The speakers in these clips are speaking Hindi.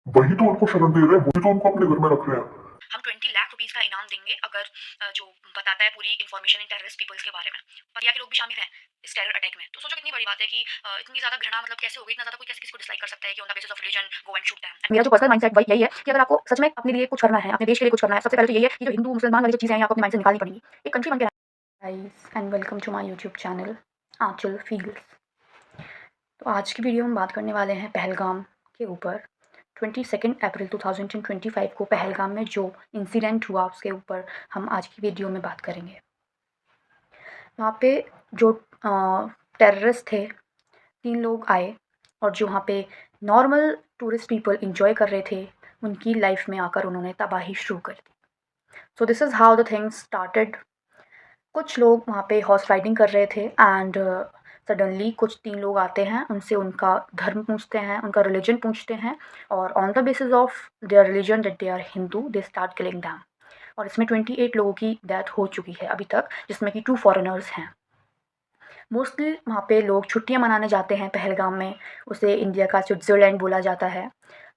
वही तो उनको शरण दे रहे हैं, वही तो उनको अपने घर में रख रहे हैं। हम 20 लाख रुपीस का इनाम देंगे अगर जो बताता है पूरी इन्फॉर्मेशन इन टेररिस्ट पीपल्स के बारे में। इंडिया के लोग भी शामिल हैं इस टेरर अटैक में। तो सोचो कितनी बड़ी बात है कि इतनी ज़्यादा घृणा मतलब कैसे होगी, इतना ज़्यादा कोई कैसे किसी को डिसलाइक कर सकता है कि on the basis of religion go and shoot them. मेरा जो पर्सनल माइंडसेट वही यही है कि अगर आपको सच में अपने लिए कुछ करना है, अपने देश के लिए कुछ करना है, सबसे पहले तो यही है कि जो हिंदू मुसलमान वाली जो चीज़ें हैं आपको अपने माइंड से निकालनी पड़ेंगी। एक कंट्री बन के guys and welcome to my YouTube channel Aanchal feels. तो आज की वीडियो में बात करने वाले हैं पहलगाम के ऊपर। 22 अप्रैल 2025 को पहलगाम में जो इंसिडेंट हुआ उसके ऊपर हम आज की वीडियो में बात करेंगे। वहाँ पे जो टेररिस्ट थे 3 लोग आए और जो वहाँ पे नॉर्मल टूरिस्ट पीपल इंजॉय कर रहे थे उनकी लाइफ में आकर उन्होंने तबाही शुरू कर दी। So this is how the things started. कुछ लोग वहाँ पे हॉर्स राइडिंग कर रहे थे एंड सडनली कुछ 3 लोग आते हैं, उनसे उनका धर्म पूछते हैं, उनका रिलीजन पूछते हैं और on the basis of their religion that they are Hindu they start killing them. और इसमें 28 लोगों की डेथ हो चुकी है अभी तक, जिसमें कि 2 फॉरेनर्स हैं। मोस्टली वहाँ पे लोग छुट्टियाँ मनाने जाते हैं पहलगाम में, उसे इंडिया का स्विट्ज़रलैंड बोला जाता है।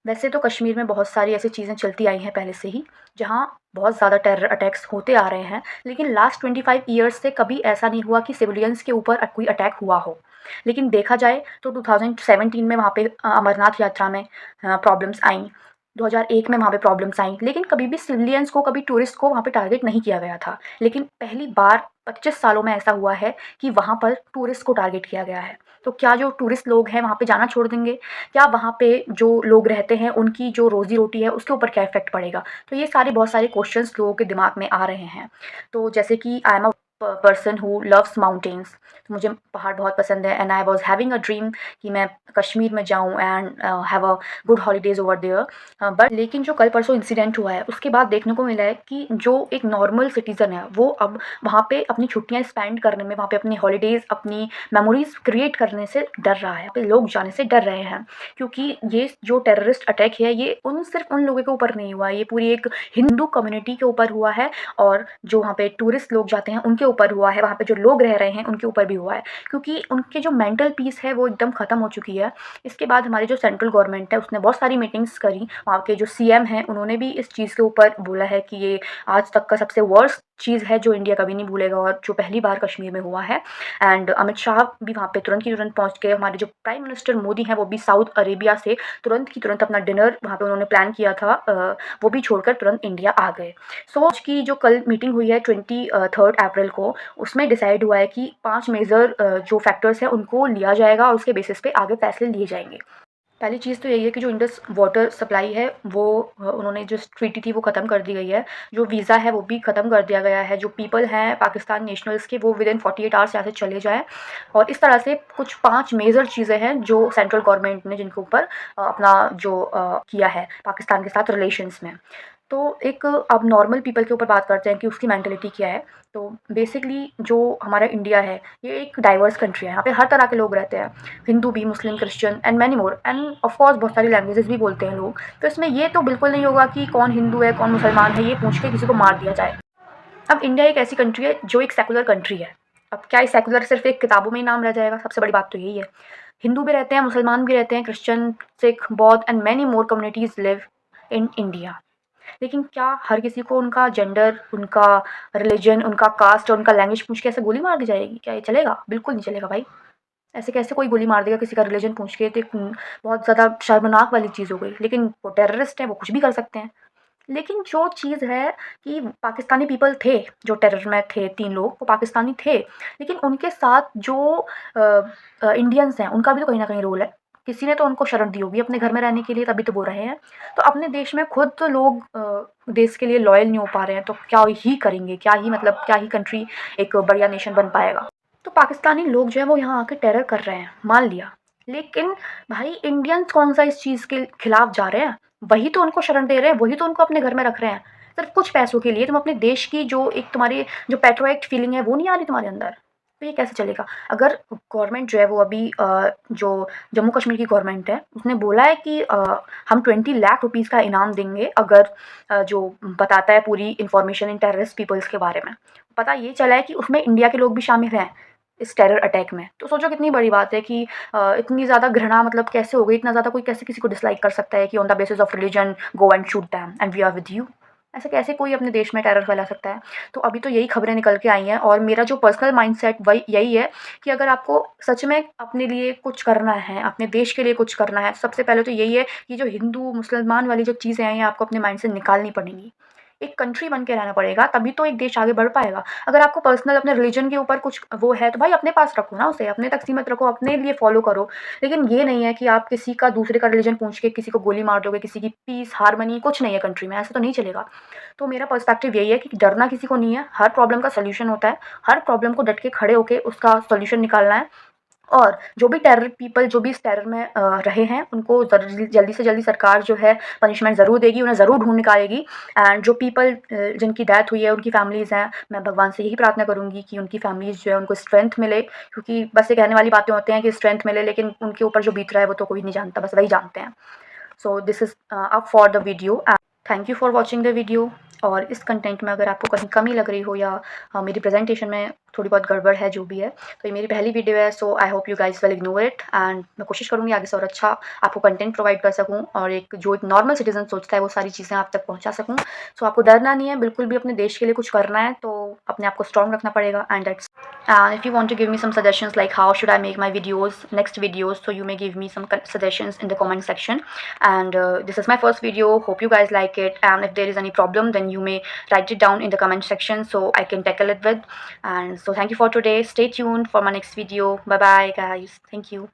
वैसे तो कश्मीर में बहुत सारी ऐसी चीज़ें चलती आई हैं पहले से ही, जहाँ बहुत ज़्यादा टेरर अटैक्स होते आ रहे हैं, लेकिन लास्ट 25 ईयर्स से कभी ऐसा नहीं हुआ कि सिविलियंस के ऊपर कोई अटैक हुआ हो। लेकिन देखा जाए तो 2017 में वहाँ पे अमरनाथ यात्रा में प्रॉब्लम्स आईं, 2001 में वहाँ पे प्रॉब्लम्स आईं, लेकिन कभी भी सिविलियंस को, कभी टूरिस्ट को वहाँ पे टारगेट नहीं किया गया था। लेकिन पहली बार 25 सालों में ऐसा हुआ है कि वहाँ पर टूरिस्ट को टारगेट किया गया है। तो क्या जो टूरिस्ट लोग हैं वहाँ पे जाना छोड़ देंगे? क्या वहाँ पे जो लोग रहते हैं उनकी जो रोज़ी-रोटी है उसके ऊपर क्या इफ़ेक्ट पड़ेगा? तो ये सारे बहुत सारे क्वेश्चंस लोगों के दिमाग में आ रहे हैं। तो जैसे कि I am a person who loves mountains, तो मुझे पहाड़ बहुत पसंद है and I was having a dream कि मैं कश्मीर में जाऊँ and have a good holidays over there. But लेकिन जो कल परसों इंसिडेंट हुआ है उसके बाद देखने को मिला है कि जो एक नॉर्मल सिटीज़न है वो अब वहाँ पे अपनी छुट्टियाँ स्पेंड करने में, वहाँ पे अपनी हॉलीडेज़, अपनी मेमोरीज़ क्रिएट करने से डर रहा है, यहाँ पे लोग जाने से डर रहे हैं। क्योंकि ये जो टेररिस्ट अटैक है ये सिर्फ उन लोगों के ऊपर नहीं हुआ है, ये पूरी एक हिंदू कम्युनिटी के ऊपर हुआ है और जो वहाँ पे टूरिस्ट लोग जाते हैं उनके ऊपर हुआ है, वहाँ पे जो लोग रह रहे हैं उनके ऊपर भी हुआ है, क्योंकि उनके जो मेंटल पीस है वो एकदम ख़त्म हो चुकी है। इसके बाद हमारी जो सेंट्रल गवर्नमेंट है उसने बहुत सारी मीटिंग्स करी, वहाँ के जो सीएम हैं उन्होंने भी इस चीज़ के ऊपर बोला है कि ये आज तक का सबसे वर्स्ट चीज़ है जो इंडिया कभी नहीं भूलेगा और जो पहली बार कश्मीर में हुआ है। एंड अमित शाह भी वहाँ पे तुरंत की तुरंत पहुँच गए। हमारे जो प्राइम मिनिस्टर मोदी हैं वो भी साउथ अरेबिया से तुरंत की तुरंत अपना डिनर वहाँ पे उन्होंने प्लान किया था, वो भी छोड़कर तुरंत इंडिया आ गए। सो आज की जो कल मीटिंग हुई है 23 अप्रैल को, उसमें डिसाइड हुआ है कि 5 मेजर जो फैक्टर्स हैं उनको लिया जाएगा और उसके बेसिस पे आगे फैसले लिए जाएंगे। पहली चीज़ तो यही है कि जो इंडस वाटर सप्लाई है वो उन्होंने जो ट्रीटी थी वो ख़त्म कर दी गई है। जो वीज़ा है वो भी ख़त्म कर दिया गया है। जो पीपल हैं पाकिस्तान नेशनल्स के वो विदिन 48 आवर्स यहाँ से चले जाएँ। और इस तरह से कुछ 5 मेजर चीज़ें हैं जो सेंट्रल गवर्नमेंट ने जिनके ऊपर अपना जो किया है पाकिस्तान के साथ रिलेशंस में। तो एक अब नॉर्मल पीपल के ऊपर बात करते हैं कि उसकी मेंटालिटी क्या है। तो बेसिकली जो हमारा इंडिया है ये एक डाइवर्स कंट्री है, यहाँ पे हर तरह के लोग रहते हैं, हिंदू भी, Muslim, Christian and many more and of course बहुत सारी लैंग्वेजेस भी बोलते हैं लोग। तो इसमें ये तो बिल्कुल नहीं होगा कि कौन हिंदू है कौन मुसलमान है ये पूछ के किसी को मार दिया जाए। अब इंडिया एक ऐसी कंट्री है जो एक सेकुलर कंट्री है। अब क्या ये सेकुलर सिर्फ एक किताबों में ही नाम रह जाएगा? सबसे बड़ी बात तो यही है। हिंदू भी रहते हैं, मुसलमान भी रहते हैं, क्रिश्चियन, सिख, बौद्ध and many more communities live in India. लेकिन क्या हर किसी को उनका जेंडर, उनका रिलीजन, उनका कास्ट और उनका लैंग्वेज पूछ के ऐसे गोली मार दी जाएगी? क्या ये चलेगा? बिल्कुल नहीं चलेगा भाई। ऐसे कैसे कोई गोली मार देगा किसी का रिलीजन पूछ के? तो एक बहुत ज़्यादा शर्मनाक वाली चीज़ हो गई। लेकिन वो टेररिस्ट हैं, वो कुछ भी कर सकते हैं। लेकिन जो चीज़ है कि पाकिस्तानी पीपल थे, जो टेरर में थे 3 लोग, वो पाकिस्तानी थे। लेकिन उनके साथ जो इंडियंस हैं, उनका भी तो कहीं न कहीं रोल है। किसी ने तो उनको शरण दी होगी अपने घर में रहने के लिए, तभी तो वो रहे हैं। तो अपने देश में खुद तो लोग देश के लिए लॉयल नहीं हो पा रहे हैं, तो क्या ही करेंगे? क्या ही मतलब क्या ही कंट्री एक बढ़िया नेशन बन पाएगा? तो पाकिस्तानी लोग जो है वो यहाँ आके टेरर कर रहे हैं, मान लिया। लेकिन भाई इंडियंस कौन-सा इस चीज़ के खिलाफ जा रहे हैं? वही तो उनको शरण दे रहे हैं, वही तो उनको अपने घर में रख रहे हैं। सिर्फ़ कुछ पैसों के लिए तुम अपने देश की जो एक तुम्हारी जो पैट्रियोट फीलिंग है वो नहीं आ रही तुम्हारे अंदर? तो ये कैसे चलेगा? अगर गवर्नमेंट जो है वो अभी जो जम्मू कश्मीर की गवर्नमेंट है उसने बोला है कि हम 20 लाख रुपीज़ का इनाम देंगे अगर जो बताता है पूरी इन्फॉर्मेशन इन टेररिस्ट पीपल्स के बारे में। पता ये चला है कि उसमें इंडिया के लोग भी शामिल हैं। इस टेरर अटैक में। तो सोचो कितनी बड़ी बात है कि इतनी ज़्यादा घृणा मतलब कैसे हो गई, इतना ज़्यादा कोई कैसे किसी को डिसलाइक कर सकता है कि on the basis of religion go and shoot them and we are with you. ऐसे कैसे कोई अपने देश में टेरर फैला सकता है? तो अभी तो यही खबरें निकल के आई हैं और मेरा जो पर्सनल माइंडसेट वही यही है कि अगर आपको सच में अपने लिए कुछ करना है, अपने देश के लिए कुछ करना है, सबसे पहले तो यही है कि जो हिंदू मुसलमान वाली जो चीज़ें हैं ये आपको अपने माइंड से निकालनी पड़ेंगी। एक कंट्री बन के रहना पड़ेगा, तभी तो एक देश आगे बढ़ पाएगा। अगर आपको पर्सनल अपने रिलीजन के ऊपर कुछ वो है तो भाई अपने पास रखो ना, उसे अपने तक सीमित रखो, अपने लिए फॉलो करो। लेकिन ये नहीं है कि आप किसी का दूसरे का रिलीजन पूछ के किसी को गोली मार दोगे, किसी की पीस हारमनी कुछ नहीं है कंट्री में, ऐसा तो नहीं चलेगा। तो मेरा पर्सपेक्टिव यही है कि डरना किसी को नहीं है, हर प्रॉब्लम का सॉल्यूशन होता है, हर प्रॉब्लम को डट के खड़े होके उसका सॉल्यूशन निकालना है। और जो भी टेरर पीपल जो भी इस टेरर में रहे हैं उनको जल्दी से जल्दी सरकार जो है पनिशमेंट ज़रूर देगी, उन्हें ज़रूर ढूंढ निकालेगी। एंड जो पीपल जिनकी डेथ हुई है उनकी फैमिलीज़ हैं, मैं भगवान से यही प्रार्थना करूँगी कि उनकी फैमिलीज़ जो है उनको स्ट्रेंथ मिले, क्योंकि बस ये कहने वाली बातें होती हैं कि स्ट्रेंथ मिले, लेकिन उनके ऊपर जो बीत रहा है वो तो कोई नहीं जानता, बस वही जानते हैं। सो this is up for the video and thank you for watching the video. और इस कंटेंट में अगर आपको कहीं कमी लग रही हो या मेरी प्रेजेंटेशन में थोड़ी बहुत गड़बड़ है जो भी है, तो ये मेरी पहली वीडियो है, so I hope you guys will ignore it. And मैं कोशिश करूँगी आगे से और अच्छा आपको कंटेंट प्रोवाइड कर सकूँ और एक जो एक नॉर्मल सिटीजन सोचता है वो सारी चीज़ें आप तक पहुँचा सकूँ। सो आपको डरना नहीं है बिल्कुल भी, अपने देश के लिए कुछ करना है तो अपने आप को स्ट्रॉन्ग रखना पड़ेगा। And that's and if you want to give me some suggestions like how should I make my videos, next videos, so you may give me some suggestions in the comment section. And this is my first video, hope you guys like it, and if there is any problem then you may write it down in the comment section so I can tackle it with. And so thank you for today, stay tuned for my next video. Bye bye guys, thank you.